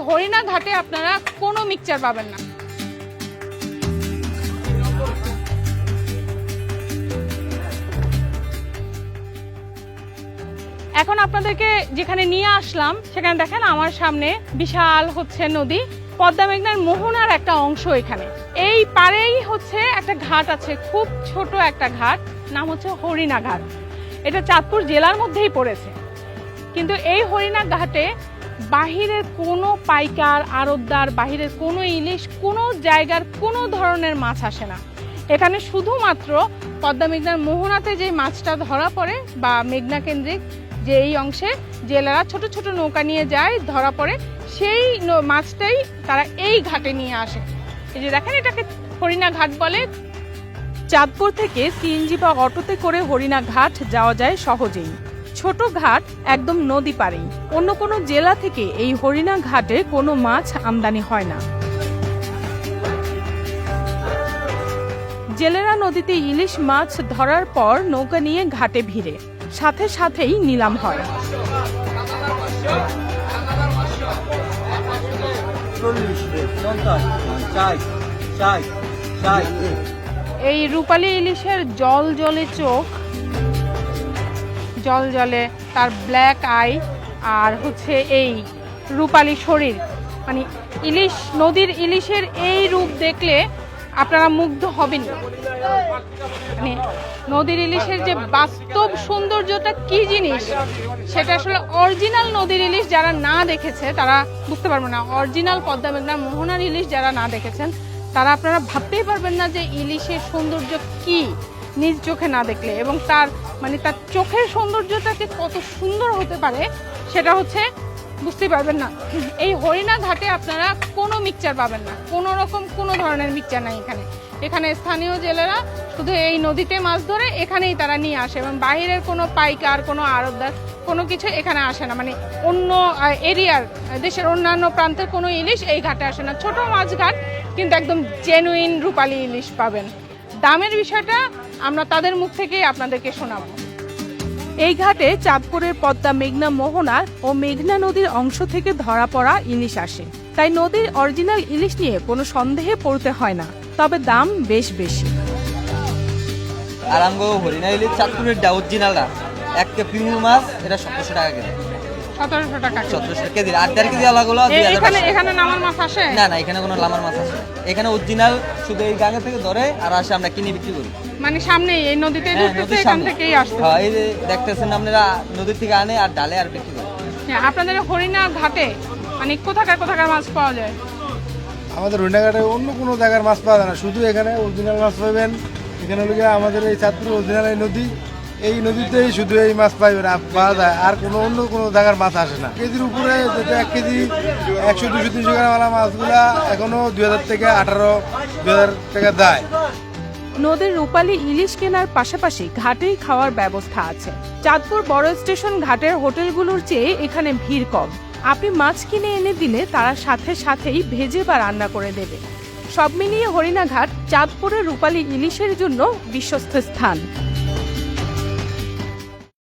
হরিণা ঘাটে আপনারা কোনো মিক্সচার পাবেন না। এখন আপনাদেরকে যেখানে নিয়ে আসলাম সেখানে দেখেন আমার সামনে বিশাল হচ্ছে নদী, পদ্মা মেঘনার মোহনার একটা অংশ। এখানে এই পারেই হচ্ছে একটা ঘাট আছে, খুব ছোট একটা ঘাট, নাম হচ্ছে হরিণা ঘাট। এটা চাঁদপুর জেলার মধ্যেই পড়েছে। কিন্তু এই হরিণা ঘাটে বাহিরের কোনো পাইকার আড়তদার, বাহিরের কোনো ইলিশ, কোনো জায়গার কোনো ধরনের মাছ আসে না। এখানে শুধুমাত্র পদ্মা মেঘনার মোহনাতে যে মাছটা ধরা পড়ে বা মেঘনা কেন্দ্রিক যে এই অংশে জেলেরা ছোট ছোট নৌকা নিয়ে যায়, ধরা পড়ে, সেই মাছটাই তারা এই ঘাটে নিয়ে আসে। এই যে দেখেন, এটাকে হরিণা ঘাট বলে। চাঁদপুর থেকে সিএনজি বা অটোতে করে হরিণা ঘাট যাওয়া যায় সহজেই। ছোট ঘাট, একদম নদী পাড়েই। অন্য কোনো জেলা থেকে এই হরিণা ঘাটে কোনো মাছ আমদানি হয় না। জেলেরা নদীতে ইলিশ মাছ ধরার পর নৌকা নিয়ে ঘাটে ভিড়ে, সাথে সাথেই নিলাম হয়। এই রূপালী ইলিশের জল জলে চোখ, জল জলে তার ব্ল্যাক আই, আর হচ্ছে এই রূপালী শরীর, মানে ইলিশ, নদীর ইলিশের এই রূপ দেখলে আপনারা মুগ্ধ হবেন। মানে নদীর ইলিশের যে বাস্তব সৌন্দর্যটা কি জিনিস, সেটা আসলে অরিজিনাল নদীর ইলিশ যারা না দেখেছে তারা বুঝতে পারবে না। অরিজিনাল পদ্মা মেঘনা মোহনার ইলিশ যারা না দেখেছেন তারা আপনারা ভাবতেই পারবেন না যে ইলিশের সৌন্দর্য কি নিজ চোখে না দেখলে, এবং তার মানে তার চোখের সৌন্দর্যটাকে কত সুন্দর হতে পারে সেটা হচ্ছে বুঝতে পারবেন না। এই হরিণা ঘাটে আপনারা কোনো মিক্সচার পাবেন না, কোনো রকম কোনো ধরনের মিক্সচার নাই এখানে। এখানে স্থানীয় জেলেরা শুধু এই নদীতে মাছ ধরে এখানেই তারা নিয়ে আসে, এবং বাইরের কোনো পাইকার, কোনো আড়তদার, কোনো কিছু এখানে আসে না। মানে অন্য এরিয়ার, দেশের অন্যান্য প্রান্তের কোনো ইলিশ এই ঘাটে আসে না। ছোট মাছ ঘাট, কিন্তু একদম জেনুইন রূপালী ইলিশ পাবেন। দামের বিষয়টা আমরা তাদের মুখ থেকেই আপনাদেরকে শোনাবো। এই ঘাটে চাঁদপুরের পদ্মা মেঘনা মোহনার ও মেঘনা নদীর অংশ থেকে ধরা পড়া ইলিশ আসে, তাই নদীর অরিজিনাল ইলিশ নিয়ে কোনো সন্দেহে পড়তে হয় না। তবে দাম বেশ বেশি। আর আমগো হরিণা ইলিশ চাঁদপুরের অরিজিনালটা 1 কেজি মাছ, এটা 1700 টাকা কেজি। 1700 টাকা 1700 কেজি। আর 1.5 কেজি আলাগুলো এখানে নামার মাছ আসে না? না, এখানে কোনো লামার মাছ আসে না। এখানে অরিজিনাল শুধু এই গাঙ্গা থেকে ধরে আর আসে, আমরা কিনে বিক্রি করি। মানে সামনেই এই নদীতে ঢুকতেছে, এখান থেকেই আসছে। হ্যাঁ, এই যে দেখতেছেন আপনারা, নদী থেকে আনে আর ডালে আর বিক্রি করে। হ্যাঁ, আপনাদের হরিণা ঘাটে মানে কোথাকার মাছ পাওয়া যায়? আমাদের হরিণা ঘাটে অন্য কোনো জায়গার মাছ পাওয়া যায় না, শুধু এখানে অরিজিনাল মাছ পাবেন। এখানে হলো আমাদের এই চাঁদপুর অরিজিনাল এই নদী, এই নদীতেই শুধু এই মাছ পাইবেন, পাওয়া যায়। আর কোনো অন্য কোনো জায়গার মাছ আসে না। কেজির উপরে যেটা 1 কেজি 100, 200, 300 গ্রামওয়ালা মাছগুলা এখনো 2000 থেকে 18,000 টাকা দেয়। নদীর রূপালী ইলিশ কেনার পাশাপাশি ঘাটেই খাওয়ার ব্যবস্থা আছে। চাঁদপুর বড় স্টেশন ঘাটের হোটেলগুলোর চেয়ে এখানে ভিড় কম। আপনি মাছ কিনে এনে দিলে তারা সাথে সাথেই ভেজে বা রান্না করে দেবে। সব মিলিয়ে হরিণা ঘাট চাঁদপুরের রূপালী ইলিশের জন্য বিশ্বস্ত স্থান।